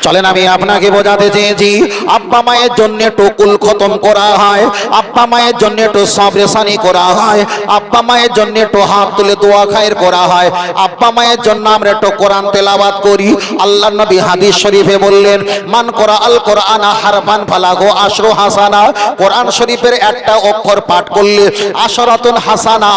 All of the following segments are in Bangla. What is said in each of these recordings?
চলেন আমি আপনাকে বোঝাতে চেয়েছি, আব্বা মায়ের জন্য টুকুল খতম করা হয়, আব্বা মায়ের জন্য একটু সবরেসানি করা হয়, আব্বা মায়ের জন্য একটু হাত তুলে দোয়া খায়ের করা হয়, আব্বা মায়ের জন্য আমরা একটু কোরআন তেলাওয়াত করি। আল্লাহ নবী হাদিস শরীফে বললেন, মান করা আল কোরআন হারফান ফালাহু আশরু হাসানা, কোরআন শরীফের একটা অক্ষর পাঠ করলে আশরাতুন হাসানা,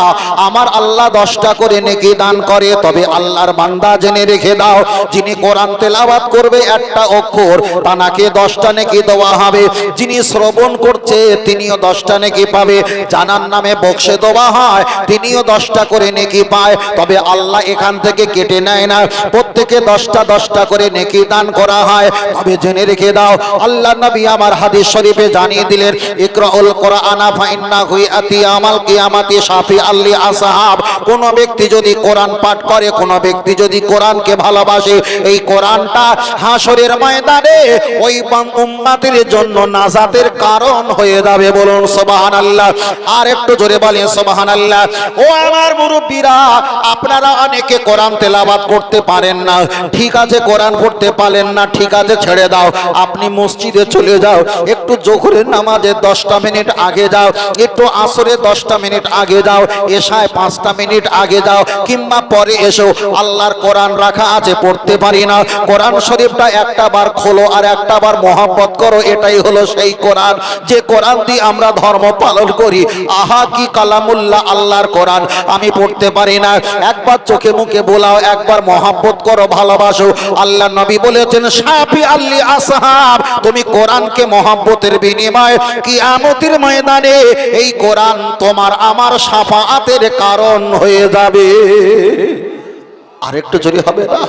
আমার আল্লাহ 10টা করে নেকি দান করে। তবে আল্লাহর বান্দা জেনে রেখে দাও, যিনি কোরআন তেলাওয়াত করবে একটা অক্ষর, তাকে 10টা নেকি দেওয়া হবে। যিনি শ্রবণ করছে তিনিও 10টা নেকি পাবে। জানার নামে বক্সে দেওয়া হয়, তিনিও 10টা করে নেকি পায়। তবে আল্লাহ এখান থেকে কেটে নেয় না, প্রত্যেকে 10টা করে নেকি দান করা হয়। তবে জেনে রেখে দাও, আল্লাহ নবী আমার হাদিস শরীফে জানিয়ে দিলেন, ইকরাউল কোরআনা ফাইন্নাহু ইয়াতি ইয়াউমাল কিয়ামাতি শাফিআল লি আসহাব। কোন ব্যক্তি যদি কোরআন পাঠ করে, কোন ব্যক্তি যদি কোরআনকে ভালোবাসে, এই কোরআনটা হাসরের ময়দানে ওই উম্মতের জন্য নাজাতের কারণ হয়ে যাবে। বলুন সুবহানাল্লাহ। আর একটু জোরে বলেন সুবহানাল্লাহ। ও আমার মুরব্বীরা, আপনারা অনেকে কোরআন তেলাওয়াত করতে পারেন না, ঠিক আছে, কোরআন পড়তে পারেন না, ঠিক আছে, ছেড়ে দাও। আপনি মসজিদে চলে যাও, একটু জোহরের নামাজে 10টা মিনিট আগে যাও, একটু আসরে 10টা মিনিট আগে যাও, এশায় 5টা মিনিট আগে যাও, কিংবা পরে এসো। আল্লাহর কোরআন রাখা আছে, পড়তে পারি না, কোরআন শরীফটা একটা বার খোলো আর একটা বার মহব্বত করো। এটাই হলো সেই কোরআন, যে কোরআন দিয়ে আমরা ধর্ম পালন করি। আহা কি কালামুল্লাহ, আল্লাহর কোরআন। আমি পড়তে পারি না, একবার চোখে মুখে বোলাও, একবার মহব্বত করো, ভালোবাসো। আল্লাহ নবী বলেছেন, শাফি আল্লি আসহাব, তুমি কোরআনকে মহব্বতের বিনিময়ে কিয়ামতের ময়দানে এই কোরআন তোমার আমার শাফাআতের কারণ হয়ে যাবে। আরেকটু জোরে হবে না?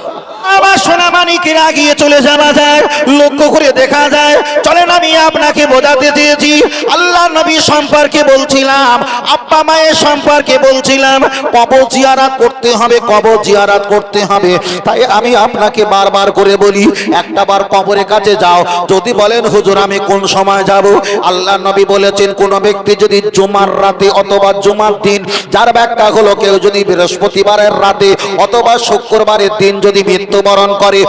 আমার সোনা মানিকের আগিয়ে চলে যাওয়া যায়, লক্ষ্য করে দেখা যায়। চলেন আমি আপনাকে বোঝাতে চেয়েছি, আল্লাহ নবী সম্পর্কে বলছিলাম, আব্বা মায়ের সম্পর্কে বলছিলাম। কবর জিয়ারত করতে হবে, কবর জিয়ারত করতে হবে। তাই আমি আপনাকে বারবার করে বলি, একটা বার কবরের কাছে যাও। যদি বলেন হুজুর আমি কোন সময় যাব, আল্লাহ নবী বলেছেন, কোন ব্যক্তি যদি জুমার রাতে অথবা জুমার দিন, যার ব্যাখ্যা হলো কেউ যদি বৃহস্পতিবারের রাতে অথবা শুক্রবারের দিন যদি মৃত্যুবরণ করে,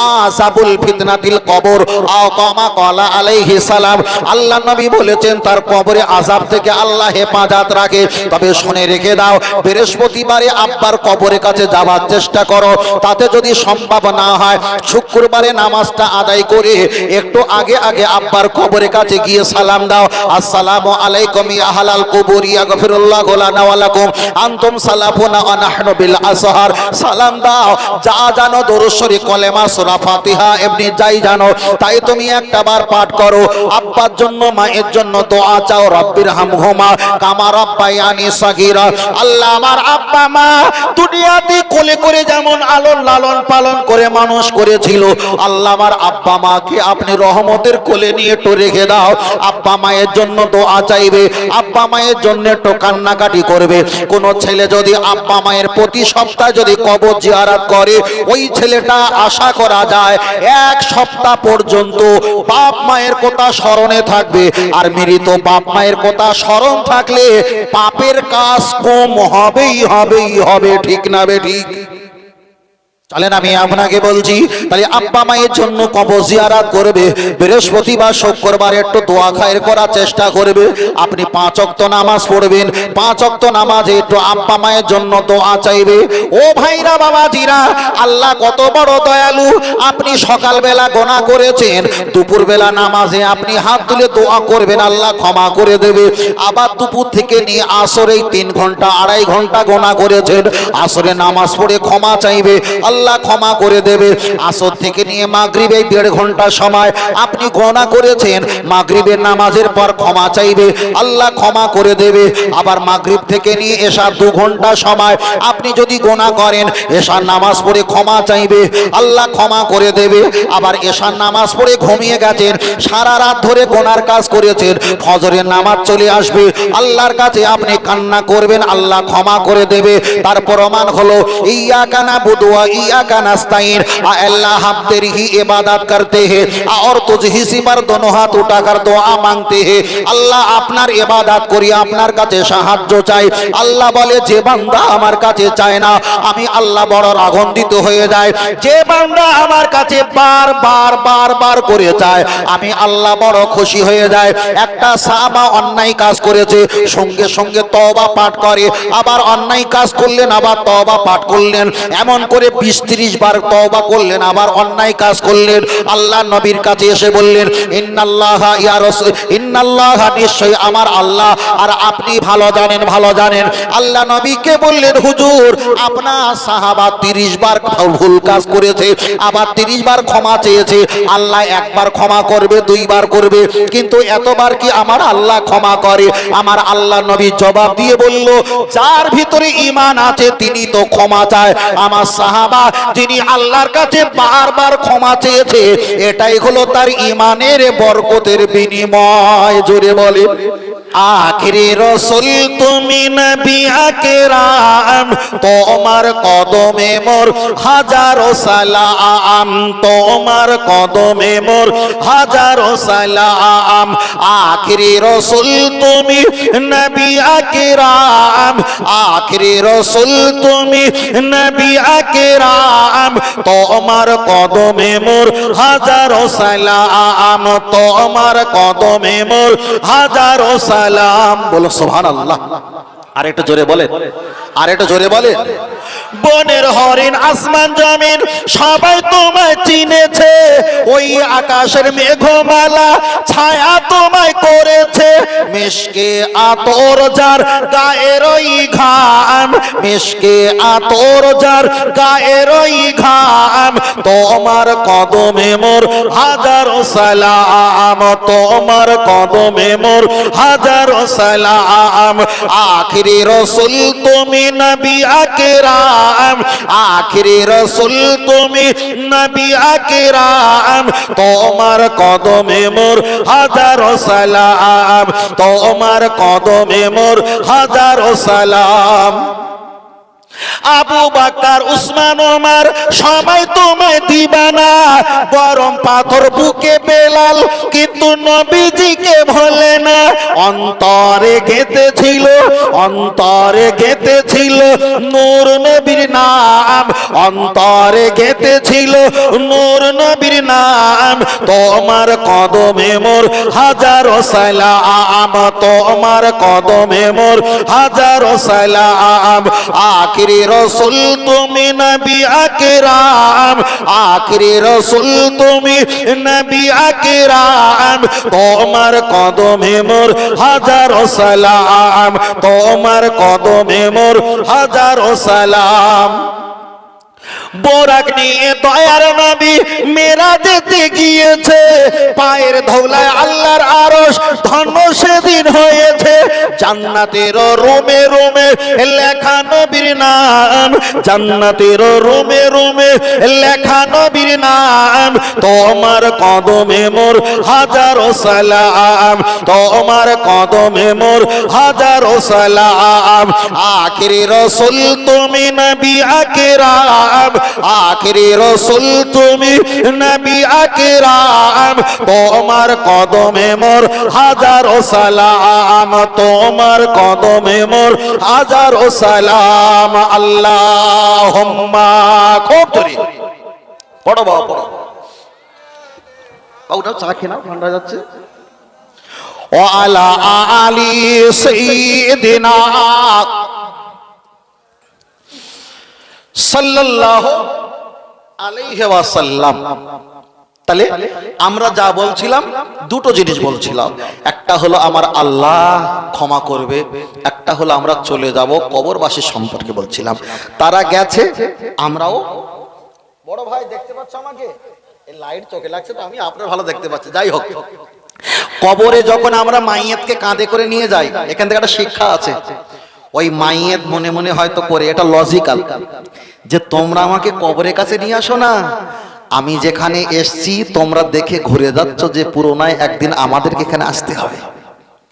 আযাবুল ফিতনাতিল কবর আও কামা ক্বালা আলাইহিস সালাম, আল্লাহ নবী বলেছেন তার কবরে আযাব থেকে আল্লাহ হেফাজত রাখে। তবে শুনে রেখে দাও, বৃহস্পতিবারে আব্বার কবরের কাছে যাওয়ার চেষ্টা করো। তাতে যদি সম্ভব না হয়, শুক্রবারে নামাজটা আদায় করে একটু আগে আগে আব্বার কবরের কাছে গিয়ে সালাম দাও। আসসালামু আলাইকুম ইয়া আহলাল কুবুর ইয়াগফিরুল্লাহু লানা ওয়া লাকুম আনতুম সালাফুনা ওয়া নাহনু বিল আসহার। সালাম দাও, যা জানো দরুদ শরীফ, কলেমা, সূরা ফাতিহা, এমনি যাই জানো তাই তুমি একটা বার পাঠ করো। আব্বার জন্য মায়ের জন্য দোয়া চাও, রব্বির হামহুমা কামা রাব্বায়ানি সাগীরা। আল্লাহ আমার আব্বা মা দুনিয়াতে কোলে করে যেমন লালন পালন করে মানুষ করেছিল, আল্লাহ আমার আব্বা মাকে আপনি রহমতের কোলে নিয়ে একটু রেখে দাও। আব্বা মায়ের জন্য দোয়া চাইবে, আব্বা মায়ের জন্য একটু কান্নাকাটি করবে। কোন ছেলে যদি আব্বা মায়ের প্রতি সপ্তাহে যদি কবর জিয়ারত করে, ওই ছেলেটা আশা করা যায় 1 সপ্তাহ পর্যন্ত বাপ মায়ের কথা স্মরণে থাকবে। আর মৃত বাপ মায়ের কথা স্মরণ থাকলে পাপের কাজ কম হবেই হবে। ঠিক না বে ঠিক? চলেন আমি আপনাকে বলছি, তাহলে আব্বা মায়ের জন্য কবর জিয়ারত করবে, বৃহস্পতিবার শুক্রবার একটু দোয়া খায়ের করার চেষ্টা করবে। আপনি 5 ওয়াক্ত নামাজ পড়বেন, 5 ওয়াক্ত নামাজে একটু আব্বা মায়ের জন্য দোয়া চাইবে। ও ভাইরা বাবাজিরা, আল্লাহ কত বড় দয়ালু। আপনি সকালবেলা গোনা করেছেন, দুপুরবেলা নামাজে আপনি হাত তুলে দোয়া করবেন, আল্লাহ ক্ষমা করে দেবে। আবার দুপুর থেকে নিয়ে আসরে 3 ঘন্টা 2.5 ঘন্টা গোনা করেছেন, আসরে নামাজ পড়ে ক্ষমা চাইবে, আল্লাহ ক্ষমা করে দেবে। আসর থেকে নিয়ে মাগরিবে 1.5 ঘন্টা সময় আপনি গোনা করেছেন, মাগরিবের নামাজের পর ক্ষমা চাইবে, আল্লাহ ক্ষমা করে দেবে। আবার মাগরিব থেকে নিয়ে এশা 2 ঘন্টা সময় আপনি যদি গোনা করেন, এশার নামাজ পড়ে ক্ষমা চাইবে, আল্লাহ ক্ষমা করে দেবে। আবার এশার নামাজ পড়ে ঘুমিয়ে গেছেন, সারা রাত ধরে গোনার কাজ করেছেন, ফজরের নামাজ চলে আসবে, আল্লাহর কাছে আপনি কান্না করবেন, আল্লাহ ক্ষমা করে দেবে। তার প্রমাণ হলো ইয়্যাকা না'বুদু ওয়া इय्याका नस्ताईन। अल्लाह हम तेरी ही इबादत करते हैं और तुझही सिवाय दोनों हाथ उठाकर दुआ मांगते हैं। আল্লাহ আপনার ইবাদত করি, আপনার কাছে সাহায্য চাই। আল্লাহ বলে যে বান্দা আমার কাছে চায় না আমি আল্লাহ বড় রাগান্বিত হয়ে যায়। যে বান্দা আমার কাছে বার করে চায় আমি আল্লাহ বড় খুশি হয়ে যায়। একটা সাহাবা অন্যায় কাজ করেছে, সঙ্গে সঙ্গে তওবা পাঠ করে, আবার অন্যায় কাজ করলেন আবার তওবা পাঠ করলেন, এমন করে 20-30 বার তওবা করলেন, আবার অন্যায় কাজ করলেন। আল্লাহ নবীর কাছে এসে বললেন ইন্নাল্লাহা ইয়া রাসূল, ইন্নাল্লাহা নিশ্চয় আমার আল্লাহ, আর আপনি ভালো জানেন। আল্লাহ নবীকে বললেন হুজুর আপনার সাহাবা 30 বার ভুল কাজ করেছে, আবার 30 বার ক্ষমা চেয়েছে। আল্লাহ একবার ক্ষমা করবে, 2 বার করবে, কিন্তু এতবার কি আমার আল্লাহ ক্ষমা করে? আমার আল্লাহ নবী জবাব দিয়ে বলল যার ভিতরে ঈমান আছে তিনি তো ক্ষমা চায়। আমার সাহাবা যিনি আল্লাহর কাছে বারবার ক্ষমা চেয়েছে এটাই হলো তার ঈমানের বরকতের বিনিময়। জোরে বলে আখিরি রসুল তুমি নবী আকরাম, তোমার কদমে মোর হাজারো সালাম, তোমার কদমে মোর হাজারো সালাম। আখিরি রসুল তুমি নবী আকরাম, আখিরি রসুল তুমি নবী আকরাম, তোমার কদমে মোর হাজারো সালাম, তোমার কদমে মোর হাজারো সালাম। বলো সুবহানাল্লাহ। আর একটু জোরে বলে, আর একটু জোরে বলে। বনের হরিণ আসমান জমিন সবাই তোমায় চিনেছে, ওই আকাশের মেঘমালা ছায়া তোমায় করেছে। মিশকে আতর যার গায়ের ওই ঘাম, মিশকে আতর যার গায়ের ওই ঘাম, তোমার কদমে মোর হাজারো সালাম, তোমার কদমে মোর হাজারো সালাম। আখিরি রসুল তুমি নবী আকরাম, আখিরি রসুল তুমি নবী আকরাম, তোমার কদমে মোর হাজারো সালাম, তোমার কদমে মোর হাজারো সালাম। আবু বকর উসমান ওমর সবাই তোমায় দিবানা, গরম পাথর বুকে বেলাল কিন্তু নবীজিকে ভোলে না। অন্তরে গেঁথেছিল, অন্তরে গেঁথেছিল নূর নবীর নাম, অন্তরে গেঁথেছিল নূর নবীর নাম। তোমার কদমে মোর হাজারো সালাম, তোমার কদমে মোর হাজারো সালাম। আখিরি রসুল তুমি নবী আকরাম, আখিরি রসুল তুমি নবী আকরাম, তোমার কদমে মোর হাজারো সালাম, তোমার কদমে মোর হাজারো সালাম। বোরাক নিয়ে দয়ার নবী মেরাজেতে গিয়েছে, পায়ের ধৌলায় আল্লাহর আরশ ধন্য সেদিন হয়েছে। জান্নাতের রুমে রুমে লেখা নবীর নাম, জান্নাতের রুমে রুমে লেখা নবীর নাম। তোমার কদমে মোর হাজারো সালাম, তোমার কদমে মোর হাজারো সালাম। আখিরি রসুল তুমি নবী আকরাম, আখিরি রসুল তুমি নবী আকরাম, তোমার কদমে মোর হাজারো সালাম, তোমার কদমে মোর হাজারো সালাম। আল্লাহুম্মা খুব ধরি পড়ো বাবা, পড়ো বাবুটা চা খেয়ে নাও, ঠান্ডা যাচ্ছে। ওয়া আলা আলি সাইয়্যিদিনা সাল্লাল্লাহু আলাইহি ওয়াসাল্লাম। তাহলে আমরা যা বলছিলাম দুটো জিনিস বলছিলাম, একটা হলো আমার আল্লাহ ক্ষমা করবে, একটা হলো আমরা চলে যাব কবরবাসী সম্পর্কে বলছিলাম। তারা গেছে, আমরাও। বড় ভাই দেখতে পাচ্ছ আমাকে? এই লাইট চোখে লাগছে তো আমি আপনার ভালো দেখতে পাচ্ছি। যাই হোক, কবরে যখন আমরা মাইয়াতকে কাঁধে করে নিয়ে যাই, এখান থেকে একটা শিক্ষা আছে। ওই মাইয়াত মনে মনে হয়তো করে, এটা লজিক্যাল, যে তোমরা আমাকে কবরের কাছে নিয়ে আসো না, আমি যেখানে এসছি তোমরা দেখে ঘুরে যাচ্ছ যে পুরোনায় একদিন আমাদেরকে এখানে আসতে হবে।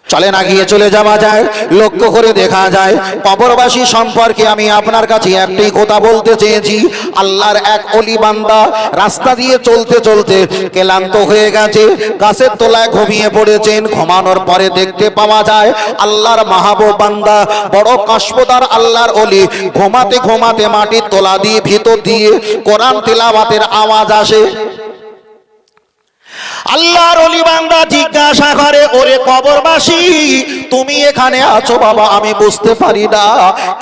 চলেন আগিয়ে চলে যাওয়া যায়। লক্ষ্য করে দেখা যায় কবরবাসী সম্পর্কে আমি আপনার কাছে একটি কথা বলতে চেয়েছি। আল্লাহর এক ওলি বান্দা রাস্তা দিয়ে চলতে চলতে ক্লান্ত হয়ে গেছে, গাছের তলায় ঘুমিয়ে পড়েছেন। ঘুমানোর পরে দেখতে পাওয়া যায় আল্লাহর মাহবুব বান্দা বড় কষ্মদার আল্লাহর ওলি ঘুমাতে ঘুমাতে মাটির তলা দিয়ে ভিতর দিয়ে কোরআন তিলাওয়াতের আওয়াজ আসে। আল্লাহর ওলি বান্দা জিজ্ঞাসা করে, ওরে কবরবাসী তুমি এখানে আছো বাবা? আমি বুঝতে পারি না,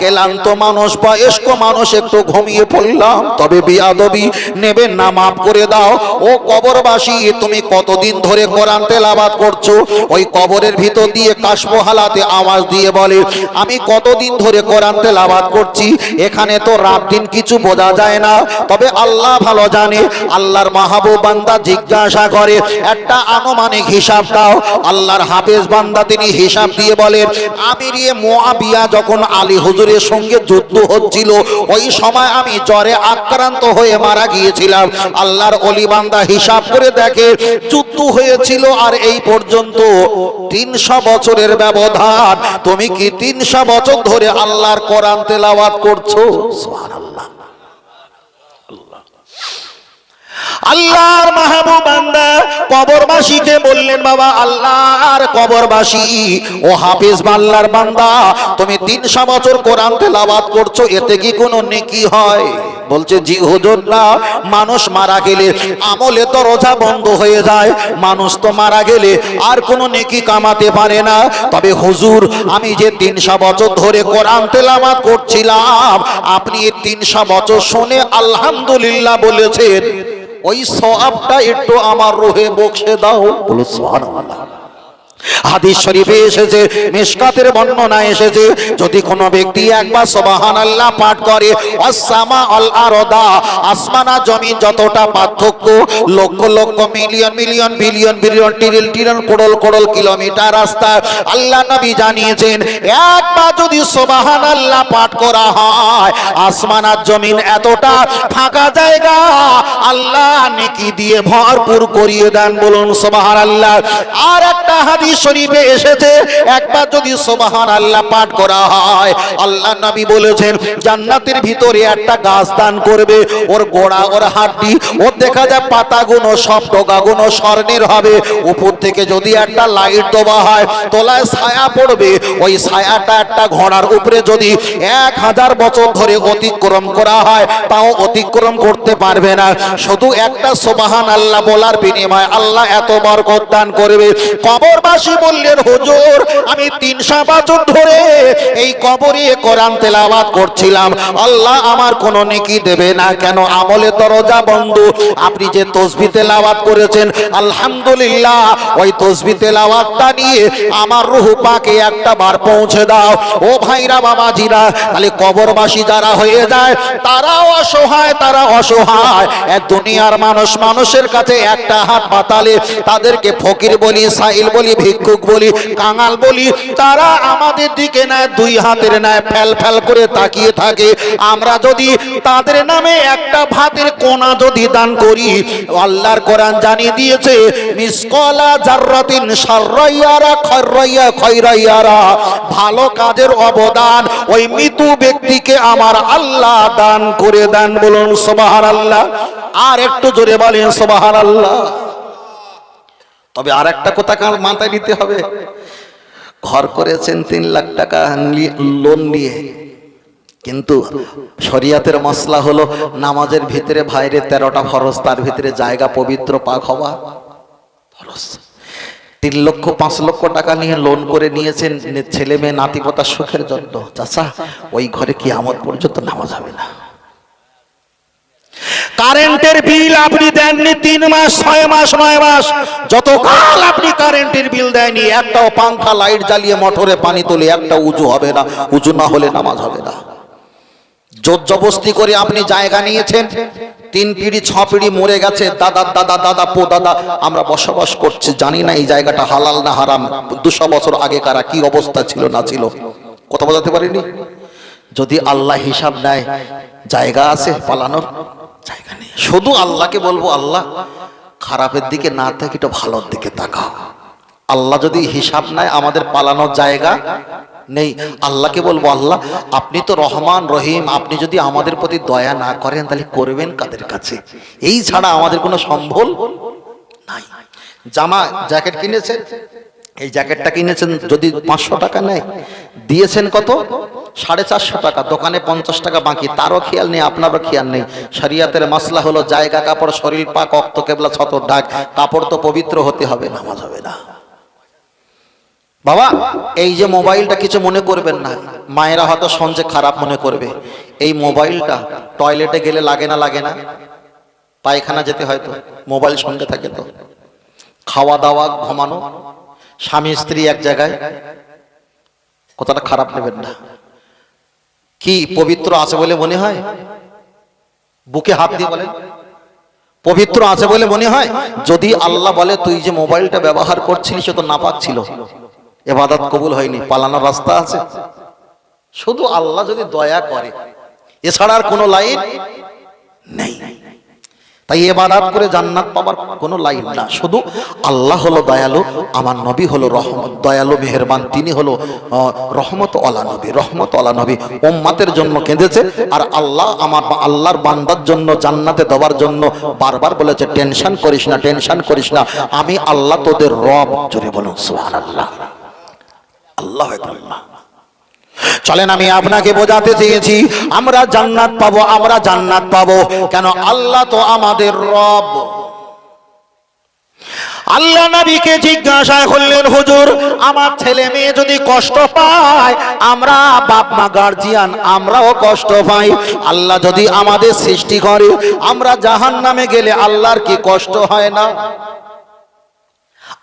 ক্লান্ত মানুষ বয়স্ক মানুষ একটু ঘুমিয়ে পড়লাম, তবে বিয়াদবি নেবেন না, মাফ করে দাও। ও কবরবাসী তুমি কতদিন ধরে কোরআন তেলাওয়াত করছো? ওই কবরের ভিতর দিয়ে কাশফ হালাতে আওয়াজ দিয়ে বলে, আমি কতদিন ধরে কোরআন তেলাওয়াত করছি, এখানে তো রাত দিন কিছু বোঝা যায় না, তবে আল্লাহ ভালো জানে। আল্লাহর মাহবুব বান্দা জিজ্ঞাসা করে, একটা আনুমানিক হিসাব দাও। আল্লাহর হাফেজ বান্দা তিনি হিসাব দিয়ে বলেন, আমিরে মুআবিয়া যখন আলী হুজুরের সঙ্গে যুদ্ধ হচ্ছিল ওই সময় আমি জ্বরে আক্রান্ত হয়ে মারা গিয়েছিলাম। আল্লাহর ওলি বান্দা হিসাব করে দেখে যুদ্ধ হয়েছিল আর এই পর্যন্ত 300 বছরের ব্যবধান। তুমি কি 300 বছর ধরে আল্লাহর কোরআন তেলাওয়াত করছো? সুবহানাল্লাহ। আল্লাহর মাহবুব বান্দা কবরবাসীকে বললেন, বাবা আল্লাহর কবরবাসী ও হাফেজ আল্লাহর বান্দা তুমি 300 বছর কোরআন তেলাওয়াত করছো, এতে কি কোনো নেকি হয়? বলছে, জি হুজুর না, মানুষ মারা গেলে আমলে তো রোজা বন্ধ হয়ে যায়, মানুষ তো মারা গেলে আর কোনো নেকি কামাতে পারে না। তবে হুজুর আমি যে 300 বছর ধরে কোরআন তেলাওয়াত করছিলাম, আপনি 300 বছর শুনে আলহামদুলিল্লাহ বলেছেন, ওই সওয়াবটা একটু আমার রুহে বখশে দাও। বলো সুবহানাল্লাহ। হাদিস শরীফে এসেছে, মিশকাতের বর্ণনা এসেছে, যদি কোনো ব্যক্তি একবার সুবহানাল্লাহ পাঠ করে, আসসামা আল আরদা আসমান আর জমিন যতটা পার্থক্য, লক্ষ লক্ষ million million billion billion trillion trillion কোড়ল কোড়ল কিলোমিটার রাস্তা আল্লাহ নবী জানিয়েছেন, একবার যদি সুবহানাল্লাহ পাঠ করা হয় আসমান আর জমিন এতটা ফাঁকা জায়গা আল্লাহ নেকি দিয়ে ভরপুর করিয়ে দেন। বলুন সুবহানাল্লাহ। আর একটা হাদিস শরীফে এসেছে, একবার যদি সুবহানাল্লাহ পাঠ করা হয় আল্লাহ নবী বলেছেন জান্নাতের ভিতরে একটা গাছ দান করবে, ওর গোড়া ওর হাড্ডি ওর দেখা যায় পাতাগুলো সব ডগাগুলো স্বর্ণের হবে, উপর থেকে যদি একটা লাইট দেওয়া হয় তলায় ছায়া পড়বে, ওই ছায়াটা একটা ঘোড়ার উপরে যদি 1000 বছর ধরে অতিক্রম করা হয় তাও অতিক্রম করতে পারবে না। শুধু একটা সুবহানাল্লাহ বলার বিনিময়ে আল্লাহ এত বরকত দান করবে। কবরবাসী বললেন, হুজুর আমি 300 বছর ধরে এই কবরে কোরআন তেলাওয়াত করছিলাম, আল্লাহ আমার কোনো নেকি দেবে না কেন? আমলে দরজা বন্ধ। আপনি যে তাসবিহ তেলাওয়াত করেছেন আলহামদুলিল্লাহ, ওই তাসবিহ তেলাওয়াতটা নিয়ে আমার রূহ পাকে একটা বার পৌঁছে দাও। ও ভাইরা বাবাজিরা, তাহলে কবরবাসী যারা হয়ে যায় তারাও অসহায়, তারা অসহায়। এক দুনিয়ার মানুষ মানুষের কাছে একটা হাত পাতালে তাদেরকে ফকির বলি, সাইল বলি, ভিক্ষুক বলি, কাঙাল বলি, তারা আমাদের দিকে না দুই হাতের ন্যায় ফেল ফেল করে তাকিয়ে থাকে। আমরা যদি তাদের নামে একটা ভাতের কোনা যদি দান করি, আল্লাহর কোরআন জানিয়ে দিয়েছে মিসকালা জাররাতিন শাররাইয়ারা খায়রাইয়া খায়রাইয়ারা, ভালো কাজের অবদান ওই মৃত্যু ব্যক্তিকে আমার আল্লাহ দান করে দেন। বলুন সুবহানাল্লাহ। আর একটু জোরে বলেন সুবহানাল্লাহ। তবে আর একটা কথা কাল মাথায় নিতে হবে, ঘর করেছেন 3 লাখ টাকা লোন নিয়ে, কিন্তু শরিয়াতের মসলা হলো নামাজের ভিতরে বাইরে 13টা ফরজ, তার ভিতরে জায়গা পবিত্র পাক হওয়া ফরজ। 3 লক্ষ 5 লক্ষ টাকা নিয়ে লোন করে নিয়েছেন ছেলে মেয়ে নাতিপোতার সুখের জন্য, চাচা ওই ঘরে কিয়ামত পর্যন্ত নামাজ হবে না। কারেন্টের বিল আপনি দেননি 3 মাস 6 মাস 9 মাস, যতকাল আপনি কারেন্টের বিল দেয়নি একটাও পাংখা লাইট জ্বালিয়ে মোটরে পানি তোলে একটা উজু হবে না, উজু না হলে নামাজ হবে না। জোর জবস্তি করে আপনি জায়গা নিয়েছেন, 3 পিঁড়ি 6 পিঁড়ি মরে গেছে, দাদা দাদা দাদা পো দাদা আমরা বসবাস করছি, জানি না এই জায়গাটা হালাল না হারাম, 200 বছর আগে কারা কি অবস্থা ছিল না ছিল, কথা বোঝাতে পারিনি। যদি আল্লাহ হিসাব নেয় জায়গা আছে পালানোর জায়গা নেই। শুধু আল্লাহকে বলবো, আল্লাহ খারাপের দিকে না থেকে একটু ভালোর দিকে তাকাও, আল্লাহ যদি হিসাব নেয় আমাদের পালানোর জায়গা নেই। আল্লাহকে বলবো, আল্লাহ আপনি তো রহমান রহিম, আপনি যদি আমাদের প্রতি দয়া না করেন তাহলে করবেন কাদের কাছে? এই ছাড়া আমাদের কোনো সম্বল নাই। জামা জ্যাকেট কিনেছেন, এই জ্যাকেটটা কিনেছেন যদি 500 টাকা নেয়, দিয়েছেন কত? 450 টাকা, দোকানে 50 টাকা বাকি, তারও খেয়াল নেই, আপনারও খেয়াল নেই। শরিয়াতের মাসলা হলো জায়গা কাপড়, শরীর পাক, রক্ত কেবলা, ছতর ঢাক, কাপড় তো পবিত্র হতে হবে, নামাজ হবে না। বাবা এই যে মোবাইলটা, কিছু মনে করবেন না, মায়েরা হয়তো সঞ্জে খারাপ মনে করবে, এই মোবাইলটা টয়লেটে গেলে লাগে না? লাগে না? পায়খানা যেতে হয়তো মোবাইল সঙ্গে থাকে, তো খাওয়া দাওয়া, ঘুমানো, স্বামী স্ত্রী এক জায়গায়, কথাটা খারাপ নেবেন না। কি পবিত্র আছে বলে মনে হয়? বুকে হাত দিয়ে বলেন, পবিত্র আছে বলে মনে হয়? যদি আল্লাহ বলে তুই যে মোবাইলটা ব্যবহার করছিলি সে তো নাপাক ছিল, ইবাদত কবুল হয়নি, পালানোর রাস্তা আছে? শুধু আল্লাহ যদি দয়া করে, এছাড়া আর কোনো লাইন নেই। তাই ইবাদত করে জান্নাত পাবার কোনো লাইন না, শুধু আল্লাহ হলো দয়ালু, আমার নবী হলো রহমত, দয়ালু মেহেরবান, তিনি হলো রহমত ওয়ালা নবী, রহমত ওয়ালা নবী। উম্মতের জন্য কেঁদেছে, আর আল্লাহ আমার আল্লাহর বান্দার জন্য জান্নাতে দেওয়ার জন্য বারবার বলেছে টেনশন করিস না, টেনশন করিস না, আমি আল্লাহ তোদের রব। জোরে বলুন সুবহানাল্লাহ, আল্লাহু আকবার। চলেন আমি আপনাকে বোঝাতে চেয়েছি, আমরা জান্নাত পাবো, আমরা জান্নাত পাবো কেন? আল্লাহ তো আমাদের রব। আল্লাহ নবীকে জিজ্ঞাসা করলেন, হুজুর আমার ছেলে মেয়ে যদি কষ্ট পায়, আমরা বাপ মা গার্জিয়ান আমরাও কষ্ট পাই, আল্লাহ যদি আমাদের সৃষ্টি করে, আমরা জাহান্নামে গেলে আল্লাহর কি কষ্ট হয় না?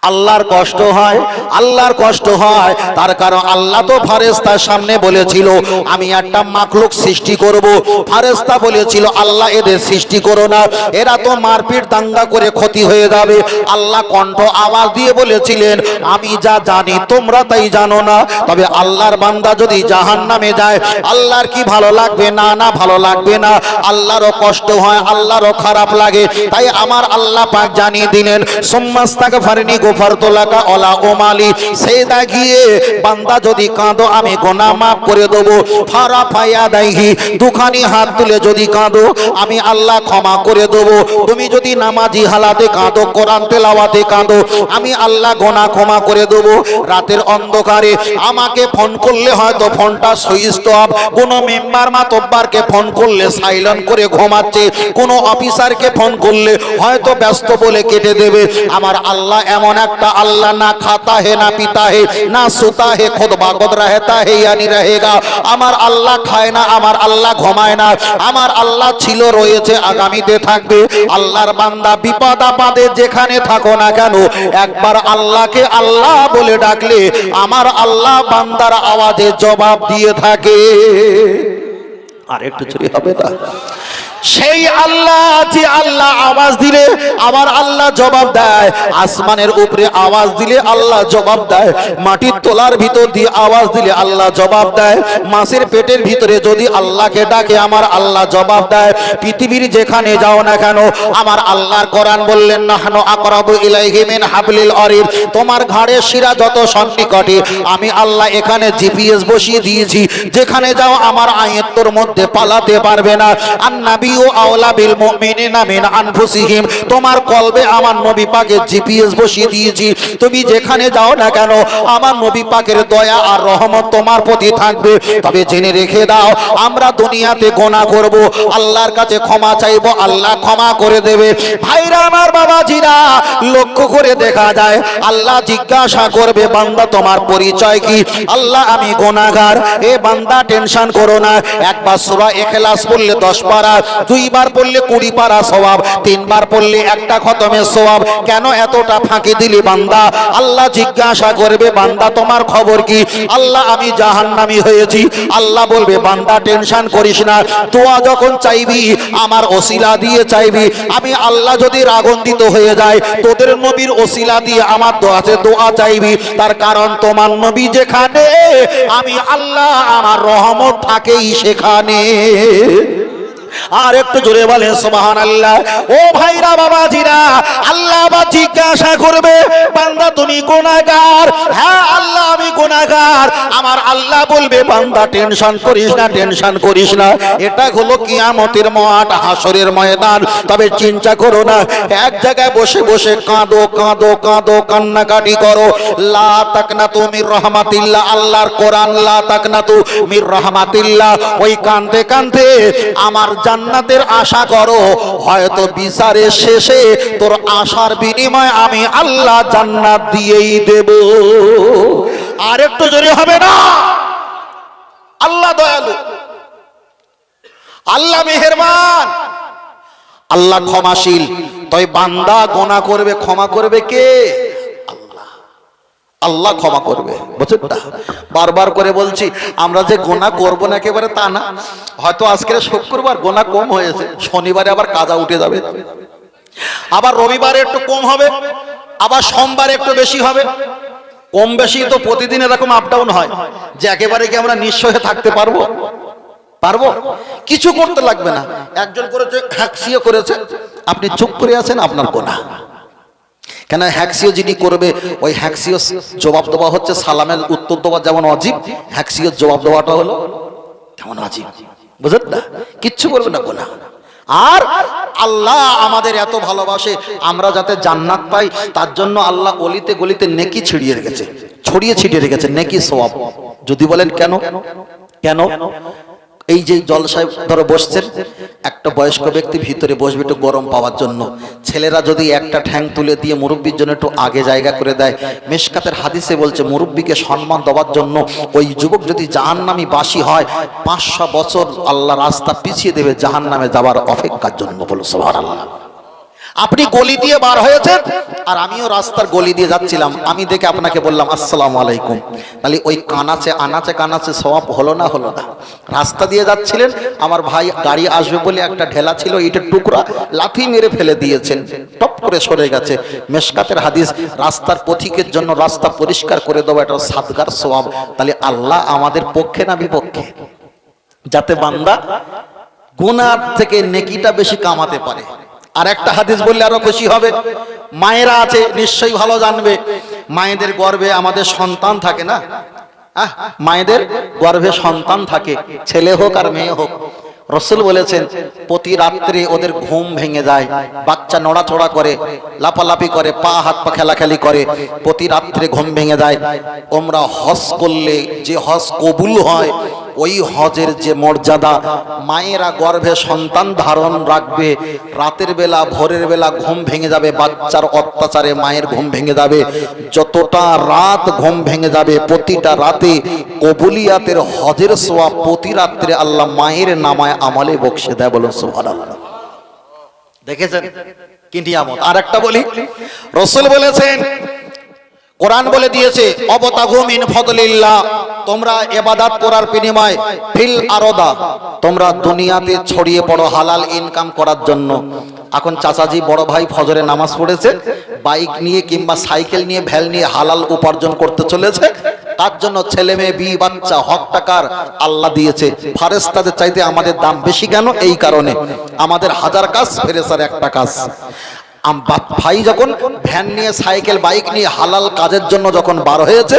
আল্লাহর কষ্ট হয়, আল্লাহর কষ্ট হয়। তার কারণ আল্লাহ তো ফেরেশতার সামনে বলেছিল আমি একটা মাখলুক সৃষ্টি করব। ফেরেশতা বলেছিল আল্লাহ এদের সৃষ্টি করো না, এরা তো মারপিট দাঙ্গা করে ক্ষতি হয়ে যাবে। আল্লাহ কণ্ঠ আওয়াজ দিয়ে বলেছিলেন আমি যা জানি তোমরা তাই জানো না। তবে আল্লাহর বান্দা যদি জাহান্নামে যায়, আল্লাহর কি ভালো লাগবে? না, না ভালো লাগবে না। আল্লাহরও কষ্ট হয়, আল্লাহরও খারাপ লাগে। তাই আমার আল্লাহ পাক জানিয়ে দিলেন সুম্মাস্তাগফিরনি গফারতু লাকা ওয়ালা উমালি, সেদা গিয়ে বান্দা যদি কাঁদো আমি গুনাহ মাফ করে দেব। ফারাফা ইয়াদাইহি, দুখানি হাত তুলে যদি কাঁদো আমি আল্লাহ ক্ষমা করে দেব। তুমি যদি নামাজি হালাতে কাঁদো, কোরআন তেলাওয়াতে কাঁদো, আমি আল্লাহ গুনাহ ক্ষমা করে দেব। রাতের অন্ধকারে আমাকে ফোন করলে হয়তো ফোনটা সুইচ অফ, কোন মেম্বার মাতব্বারকে ফোন করলে সাইলেন্ট করে ঘুমাচ্ছে, কোন অফিসারকে ফোন করলে হয়তো ব্যস্ত বলে কেটে দেবে। আমার আল্লাহ এমন একটা আল্লাহ, না খাতা হে না পিতা হে না সুতা হে, খুদ বাগদ रहता है यानी रहेगा। আমার আল্লাহ খায় না, আমার আল্লাহ ঘুমায় না, আমার আল্লাহ ছিল, রয়েছে, আগামীতে থাকবে। আল্লাহর বান্দা বিপদ আপদে যেখানে থাকো না কেন, একবার আল্লাহকে আল্লাহ বলে ডাকলে আমার আল্লাহ বান্দার আওয়াজে জবাব দিয়ে থাকে। আর একটু চুরি হবে না? সেই আল্লাহ, যে আল্লাহ আওয়াজ দিলে আমার আল্লাহ জবাব দেয়, আসমানের উপরে আওয়াজ দিলে আল্লাহ জবাব দেয়, মাটির তলার ভিতর দিয়ে আওয়াজ দিলে আল্লাহ জবাব দেয়, মাছের পেটের ভিতরে যদি আল্লাহকে ডাকে আমার আল্লাহ জবাব দেয়। পৃথিবীর যেখানে যাও না কেন আমার আল্লাহর কোরআন বললেন নাহনু আকরাবু ইলাইহি মিন হাবলিল ওয়ারিদ, তোমার ঘাড়ের শিরা যত সন্নিকটে আমি আল্লাহ এখানে জিপিএস বসিয়ে দিয়েছি, যেখানে যাও আমার আয়াতের মধ্যে পালাতে পারবে না। আন্নাবী আওলা বিল মুমিনিনা মিন আনফুসিহিম, তোমার কলবে আমার নবী পাকের জিপিএস বসিয়ে দিয়েছি, তুমি যেখানে যাও না কেন আমার নবী পাকের দয়া আর রহমত তোমার প্রতি থাকবে। তবে জেনে রেখে দাও আমরা দুনিয়াতে গুনাহ করব, আল্লাহর কাছে ক্ষমা চাইব, আল্লাহ ক্ষমা করে দেবে। ভাইরা আমার, বাবাজিরা, লক্ষ্য করে দেখা যায় আল্লাহ জিজ্ঞাসা করবে বান্দা তোমার পরিচয় কি? আল্লাহ আমি গুনাহগার। এ বান্দা টেনশন করো না, একবার সূরা ইখলাস পড়লে 10 পারা, 2 বার পড়লে 20 পারা সওয়াব, 3 বার পড়লে একটা খতমের সওয়াব। কেন এতটা ফাঁকি দিলি বান্দা? আল্লাহ জিজ্ঞাসা করবে বান্দা তোমার খবর কি? আল্লাহ আমি জাহান্নামী হয়েছি। আল্লাহ বলবে বান্দা টেনশন করিস না, দোয়া যখন চাইবি আমার ওসিলা দিয়ে চাইবি, আমি আল্লাহ যদি রাগান্বিত হয়ে যায় তোদের নবীর ওসিলা দিয়ে আমার দোয়াতে দোয়া চাইবি। তার কারণ তোমার নবী যেখানে আমি আল্লাহ আমার রহমত থাকেই সেখানে। আর একটু জোরে বলেন সুবহানাল্লাহ। ও ভাইরা, বাবাজিরা, আল্লাহ বা জিজ্ঞাসা করবে বান্দা তুমি তুমি গুনাহগার। হ্যাঁ আল্লাহ আমি গুনাহগার। আমার আল্লাহ বলবে বান্দা টেনশন করিস না, টেনশন করিস না, এটা হলো কিয়ামতের মাঠ, হাসরের ময়দান। তবে চিন্তা করো না, এক জায়গায় বসে বসে কাঁদো কাঁদো কাঁদো, কান্নাকাটি করো। লা তাকনাতু মির রাহমাতিল্লাহ, আল্লাহর কোরআন, লা তাকনাতু মির রাহমাতিল্লাহ। ওই কাঁদতে কাঁদতে আমার জান্নাতের আশা করো, হয়তো বিচারের শেষে তোর আশার বিনিময়ে আমি আল্লাহ জান্নাত দিয়েই দেব। আর একটু জোরে হবে না? আল্লাহ দয়ালু, আল্লাহ মেহেরবান, আল্লাহ ক্ষমাশীল। তাই বান্দা গোনা করবে, ক্ষমা করবে কে? আল্লাহ। আল্লাহ ক্ষমা করবে, বুঝছেন না? বারবার করে বলছি, আমরা যে গোনা করব না একেবারে তা না। হয়তো আজকে শুক্রবার গোনা কম হয়েছে, শনিবারে আবার কাজা উঠে যাবে, আবার রবিবারে একটু কম হবে, আবার সোমবারে একটু বেশি হবে। কম বেশি তো প্রতিদিন এরকম আপ ডাউন হয়, যে একেবারে কি আমরা নিঃস্ব হয়ে থাকতে পারবো? পারবো? কিছু করতে লাগবে না। একজন করেছে, হ্যাক্সিও করেছে, আপনি চুপ করে আছেন, আপনার গোনাহ। কেন হ্যাক্সিও যিনি করবে, ওই হ্যাক্সিও জবাব দেওয়া হচ্ছে সালামের উত্তর দেওয়া যেমন অজীব, হ্যাক্সিও জবাব দেওয়াটা হলো কেমন অজীব, বুঝলেন না? কিচ্ছু করবে না গোনাহ। আর আল্লাহ আমাদের এত ভালোবাসে, আমরা যাতে জান্নাত পাই, তার জন্য আল্লাহ অলিতে গলিতে নেকি ছড়িয়ে রেখেছে, ছড়িয়ে ছিটিয়ে রেখেছে নেকি সওয়াব। যদি বলেন কেন? কেন? এই যে জলসায় ধরো বসছেন, একটা বয়স্ক ব্যক্তি ভিতরে বসবে একটু গরম পাওয়ার জন্য, ছেলেরা যদি একটা ঠ্যাং তুলে দিয়ে মুরব্বির জন্য একটু আগে জায়গা করে দেয়, মিশকাতের হাদিসে বলছে মুরব্বিকে সম্মান দেওয়ার জন্য ওই যুবক যদি জাহান্নামী বাসী হয়, 500 বছর আল্লাহ রাস্তা পিছিয়ে দেবে জাহান্নামে যাবার অপেক্ষার জন্য। বলো সুবহানাল্লাহ। আপনি গলি দিয়ে বার হয়েছেন, আর আমিও রাস্তার গলি দিয়ে যাচ্ছিলাম, আমি দেখে আপনাকে বললাম আসসালামু আলাইকুম, তাহলে ওই কানাচে আনাচে কানাচে সওয়াব হলো না? হলো না? রাস্তা দিয়ে যাচ্ছিলেন, আমার ভাই গাড়ি আসবে বলে একটা ঢেলা ছিল, ইটের টুকরা লাথি মেরে ফেলে দিয়েছেন, টপ করে সরে গেছে। মিশকাতের হাদিস, রাস্তার পথিকের জন্য রাস্তা পরিষ্কার করে দেওয়া এটা সাদগার সওয়াব। তাহলে আল্লাহ আমাদের পক্ষে না বিপক্ষে? যাতে বান্দা গুনাহ থেকে নেকিটা বেশি কামাতে পারে। আর একটা হাদিস বললে আরো খুশি হবে, মায়েরা আছে নিশ্চয়ই ভালো জানবে, মায়েদের গর্ভে আমাদের সন্তান থাকে না? মায়েদের গর্ভে সন্তান থাকে, ছেলে হোক আর মেয়ে হোক। রাসূল বলেছেন প্রতি রাত্রে ওদের ঘুম ভেঙে যায়, বাচ্চা নড়াচড়া করে, লাফালাফি করে, পা হাত পা খেলাখেলি করে, প্রতি রাত্রে ঘুম ভেঙে যায়। ওমরা হজ করলে যে হজ কবুল হয়, ওই হজের যে মর্যাদা, মায়েরা গর্ভে সন্তান ধারণ রাখবে, রাতের বেলা ভোরের বেলা ঘুম ভেঙে যাবে, বাচ্চার অত্যাচারে মায়ের ঘুম ভেঙে যাবে, যতটা রাত ঘুম ভেঙে যাবে, প্রতিটা রাতে কবুলিয়াতের হজের সওয়াব প্রতি রাত্রে আল্লাহ মায়ের নামায় আমলে বকশে দেয়। বলুন সুবহানাল্লাহ। দেখেছেন কি নিয়ামত? আর একটা বলি, রাসূল বলেছেন, কোরআন বলে দিয়েছে অবতাগু মিন ফাদলিল্লাহ, তোমরা ইবাদত করার বিনিময়ে ফিল আরদা, তোমরা দুনিয়াতে ছড়িয়ে পড়ো হালাল ইনকাম করার জন্য। এখন চাচাজি বড় ভাই ফজরে নামাজ পড়েছে, বাইক নিয়ে কিংবা সাইকেল নিয়ে ভ্যান নিয়ে হালাল উপার্জন করতে চলেছে, তার জন্য ছেলে মেয়ে বি বাচ্চা হক টাকার আল্লাহ দিয়েছে। ফেরেশতাদের চাইতে আমাদের দাম বেশি কেন? এই কারণে আমাদের হাজার কাজ, ফেরেশতার একটা কাজ। ভাই যখন ভ্যান নিয়ে সাইকেল বাইক নিয়ে হালাল কাজের জন্য যখন বার হয়েছে,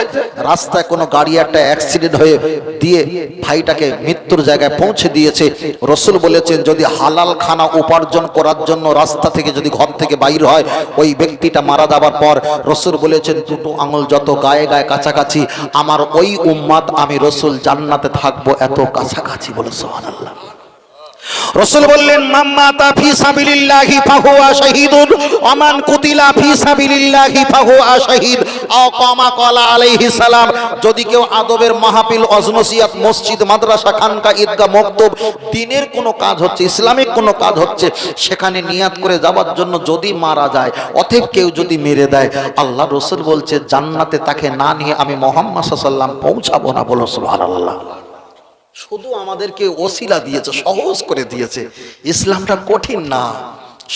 রাস্তায় কোনো গাড়ি একটা অ্যাক্সিডেন্ট হয়ে দিয়ে ভাইটাকে মৃত্যুর জায়গায় পৌঁছে দিয়েছে, রাসূল বলেছেন যদি হালাল খানা উপার্জন করার জন্য রাস্তা থেকে যদি ঘর থেকে বাইর হয়, ওই ব্যক্তিটা মারা যাবার পর রাসূল বলেছেন দুটো আঙুল যত গায়ে গায়ে কাছাকাছি, আমার ওই উম্মত আমি রাসূল জান্নাতে থাকবো এত কাছাকাছি। বলে সুবহানাল্লাহ। রাসূল বললেন মাম্মাতা ফি সাবিলিল্লাহি ফাহুয়া শাহীদুন ওয়া মান কুতিলা ফি সাবিলিল্লাহি ফাহুয়া শাহীদ আও কামা ক্বালা আলাইহিস সালাম। যদি কেউ আদবের মাহফিল, ওয়াজ-নসিহত, মসজিদ, মাদ্রাসা, খানকা, ঈদগাহ, মক্তব, দ্বীনের কোনো কাজ হচ্ছে, ইসলামিক কোনো কাজ হচ্ছে, সেখানে নিয়াত করে যাওয়ার জন্য যদি মারা যায়, অতএব কেউ যদি মেরে দেয়, আল্লাহ রাসূল বলছে জান্নাতে তাকে না নিয়ে আমি মুহাম্মদ সাল্লাল্লাহু আলাইহি ওয়াসাল্লাম পৌঁছাবো না। বলো সুবহানাল্লাহ। শুধু আমাদেরকে ওসিলা দিয়েছে, সহজ করে দিয়েছে। ইসলামটা কঠিন না,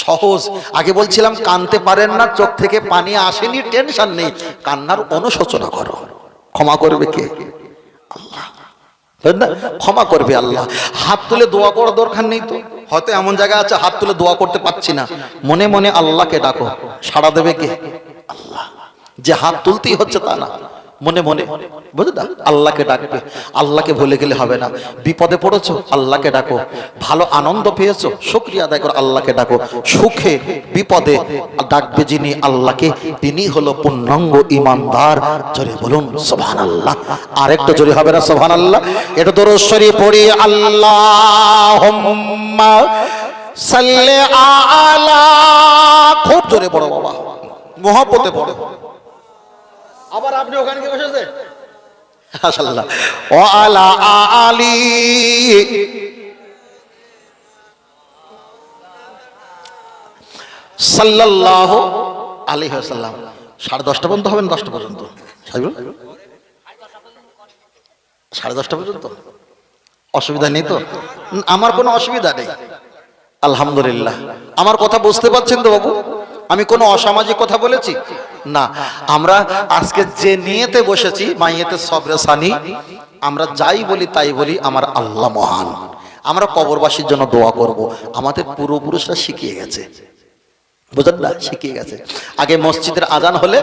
সহজ। আগে বলছিলাম কানতে পারেন না, চোখ থেকে পানি আসেনি, টেনশন নেই, কান্নার অনুশোচনা করো, ক্ষমা করবে কে? আল্লাহ। ক্ষমা করবে আল্লাহ। হাত তুলে দোয়া করার দরকার নেই তো, হয়তো এমন জায়গা আছে হাত তুলে দোয়া করতে পারছি না, মনে মনে আল্লাহকে ডাকো, সাড়া দেবে কে? আল্লাহ। যে হাত তুলতেই হচ্ছে তা না, মনে মনে বুঝলে, আল্লাহকে ডাকবে। আল্লাহকে ভুলে গেলে হবে না। বিপদে পড়েছো, আল্লাহকে ডাকো। ভালো আনন্দ পেয়েছো, শুকরিয়া আদায় করো, আল্লাহকে ডাকো। সুখে বিপদে ডাকবে যিনি আল্লাহকে, তিনি হলো পূর্ণাঙ্গ ঈমানদার। জোরে বলুন সুবহানাল্লাহ। আরেকটা জোরে হবে না সুবহানাল্লাহ? এটা দরুদ শরীফ পড়ি, আল্লাহুম্মা সাল্লি আলা, খুব জোরে পড়ো বাবা, মহব্বতে পড়ো। আবার আপনি ওখানে কি বসেছে? মাশাআল্লাহ। ওয়া আলা আলি সাল্লাল্লাহু আলাইহি ওয়াসাল্লাম। 10:30 পর্যন্ত হবেন? 10টা পর্যন্ত? 10:30 পর্যন্ত অসুবিধা নেই তো? আমার কোনো অসুবিধা নেই আলহামদুলিল্লাহ। আমার কথা বুঝতে পারছেন তো বাবু? আমি কোনো অসামাজিক কথা বলেছি না। আমরা আজকে যে নিয়েতে বসেছি, মাইয়েতে সবরে সানি, আমরা যাই বলি তাই বলি আমার আল্লাহ মহান। আমরা কবরবাসীর জন্য দোয়া করব। আমাদের পূর্বপুরুষরা শিখিয়ে গেছে, বুঝলেন না? শিখিয়ে গেছে। আগে মসজিদের আজান হলে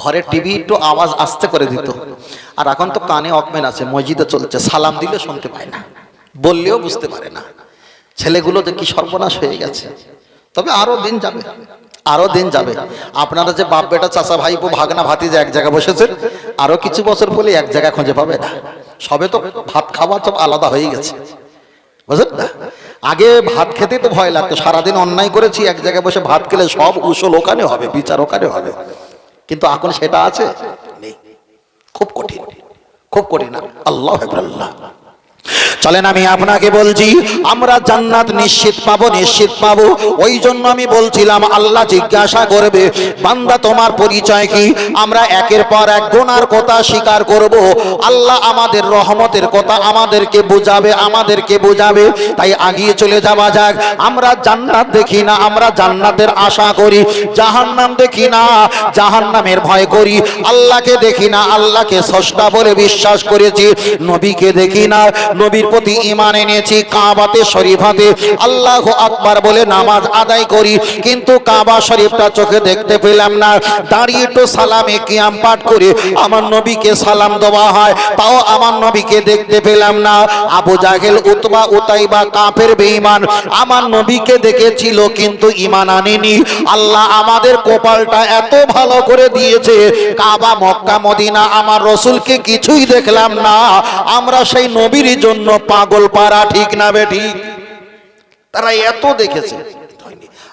ঘরে টিভি একটু আওয়াজ আস্তে করে দিত, আর এখন তো কানে অকমেন আছে, মসজিদে চলছে, সালাম দিলে শুনতে পায় না, বললেও বুঝতে পারে না। ছেলেগুলো যে কি সর্বনাশ হয়ে গেছে। তবে আরো দিন যাবে, আরো দিন যাবে। আপনারা যে বাপ বেটা, চাচা, ভাইপো, ভাগনা, ভাতিজা এক জায়গায় বসেছেন, আরো কিছু বছর পরে এক জায়গায় খুঁজে পাবে না। সবে তো ভাত খাওয়া সব আলাদা হয়ে গেছে, বুঝলেন না? আগে ভাত খেতে তো ভয় লাগতো, সারাদিন অন্যায় করেছি, এক জায়গায় বসে ভাত খেলে সব উসল ওখানে হবে, বিচার ওখানে হবে। কিন্তু এখন সেটা আছে নেই। খুব কঠিন, খুব কঠিন। আল্লাহ আল্লাহ। চলেন আমি আপনাকে বলছি, আমরা জান্নাত নিশ্চিত পাবো, নিশ্চিত পাবো। ওই জন্য আমি বলছিলাম, আল্লাহ জিজ্ঞাসা করবে, বান্দা তোমার পরিচয় কি? আমরা একের পর এক গুনার কথা স্বীকার করব। আল্লাহ আমাদের রহমতের কথা আমাদেরকে বুঝাবে, আমাদেরকে বুঝাবে। তাই আগিয়ে চলে যাওয়া যাক। আমরা জান্নাত দেখি না, আমরা জান্নাতের আশা করি। জাহান্নাম দেখি না, জাহান্নামের ভয় করি। আল্লাহকে দেখি না, আল্লাহকে স্রষ্টা বলে বিশ্বাস করেছি। নবীকে দেখি না, নবীর প্রতি ঈমান এনেছি। কাবাতে শরীফাতে আল্লাহু আকবার বলে নামাজ আদায় করি, কিন্তু কাবা শরীফটা চোখে দেখতে পেলাম না। দাঁড়িয়ে তো সালামে কিয়াম পাঠ করে আমার নবীকে সালাম দেওয়া হয়, তাও আমার নবীকে দেখতে পেলাম না। আবু জাহেল, উতবা, উতাইবা কাফের বেঈমান আমার নবীকে দেখেছিল, কিন্তু ঈমান আনেনি। আল্লাহ আমাদের কপালটা এত ভালো করে দিয়েছে, কাবা, মক্কা, মদিনা আমার রাসূলকে কিছুই দেখলাম না। আমরা সেই নবীর জন্য পাগল পারা, ঠিক না বেঠিক? তারা এত দেখেছে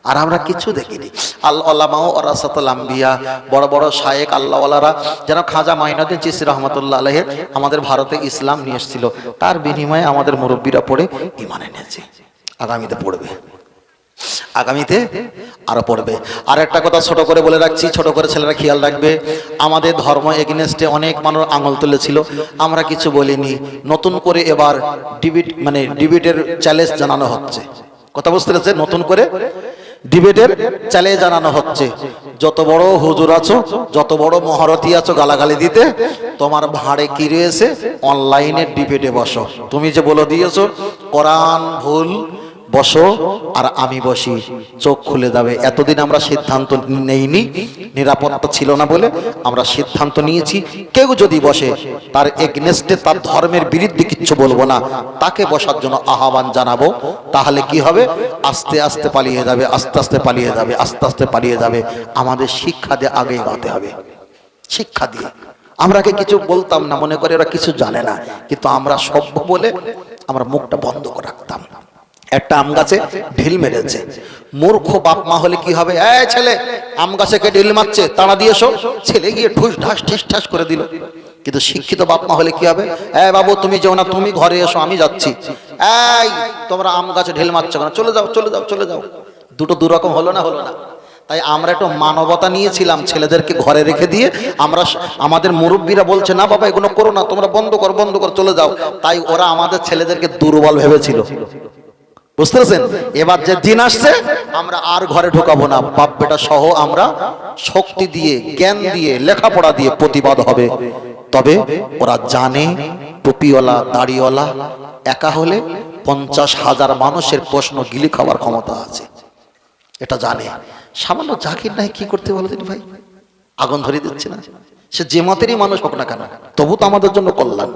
আর আমরা কিছু দেখিনি। আল্লামা ওয়ারাসাতুল আম্বিয়া, বড় বড় শায়েখ আল্লাহওয়ালারা, যেন খাজা মাইনুদ্দিন চিশতি রহমাতুল্লাহ আলাইহি আমাদের ভারতে ইসলাম নিয়ে এসেছিল, তার বিনিময়ে আমাদের মুরব্বীরা পড়ে ঈমান এনেছে। আগামীতে পড়বে, আগামীতে আরো পড়বে। আর একটা কথা ছোট করে বলে রাখছি, ছোট করে ছেলেরা খেয়াল রাখবে। আমাদের ধর্ম এগেইনস্টে অনেক মানুষ আঙুল তুলেছিল, আমরা কিছু বলিনি। নতুন করে এবার ডিবেটের চ্যালেঞ্জ জানানো হচ্ছে। কথা বুঝতে পেরেছে? নতুন করে ডিবেটের চ্যালেঞ্জ জানানো হচ্ছে। যত বড় হুজুর আছো, যত বড় মহারথী আছো গালাগালি দিতে, তোমার ভাড়ে কি রয়েছে? অনলাইনে ডিবেটে বসো। তুমি যে বলে দিয়েছো কোরআন ভুল, বসো আর আমি বসি, চোখ খুলে যাবে। এতদিন আমরা সিদ্ধান্ত নেইনি, নিরাপত্তা ছিল না বলে আমরা সিদ্ধান্ত নিয়েছি, কেউ যদি বসে তার এগনেস্টে, তার ধর্মের বিরুদ্ধে কিচ্ছু বলবো না, তাকে বসার জন্য আহ্বান জানাবো। তাহলে কি হবে? আস্তে আস্তে পালিয়ে যাবে, আস্তে আস্তে পালিয়ে যাবে, আস্তে আস্তে পালিয়ে যাবে। আমাদের শিক্ষা দিয়ে আগে এগোতে হবে, শিক্ষা দিয়ে। আমরা কিছু বলতাম না, মনে করে ওরা কিছু জানে না, কিন্তু আমরা সভ্য বলে আমরা মুখটা বন্ধ করে রাখতাম। একটা আম গাছে ঢিল মেরেছে, মূর্খ বাপ মা হলে কি হবে? এই ছেলে, আম গাছে কে ঢিল মারছে, তাড়া দিয়ে এসো। ছেলে গিয়ে ঠুস ঢাস ঠিস ঠাস করে দিল। কিন্তু শিক্ষিত বাপ মা হলে কি হবে? এই বাবু তুমি যেও না, তুমি ঘরে এসো, আমি যাচ্ছি। এই তোমরা আম গাছে ঢিল মারছো কেন? চলে যাও, চলে যাও, চলে যাও। দুটো দুরকম হলো না? হলো না? তাই আমরা একটু মানবতা নিয়েছিলাম, ছেলেদেরকে ঘরে রেখে দিয়ে আমরা, আমাদের মুরব্বীরা বলছে না বাবা এগুলো করো না, তোমরা বন্ধ কর, বন্ধ কর, চলে যাও। তাই ওরা আমাদের ছেলেদেরকে দুর্বল ভেবেছিল, বুঝতে পারছেন? এবার যে দিন আসছে আমরা আর ঘরে ঢোকাবো না, বাপ বেটা সহ আমরা শক্তি দিয়ে, জ্ঞান দিয়ে, লেখাপড়া দিয়ে প্রতিবাদ হবে। তবে ওরা জানে টুপিওয়ালা, দাড়িওয়ালা একা হলে 50,000 মানুষের প্রশ্ন গিলি খাওয়ার ক্ষমতা আছে, এটা জানে। সামান্য জাকির নাই কি করতে বলো দিন ভাই? আগুন ধরিয়ে দিচ্ছে না। সে যে মতেরই মানুষ হোক না কেন, তবু তো আমাদের জন্য কল্যাণ।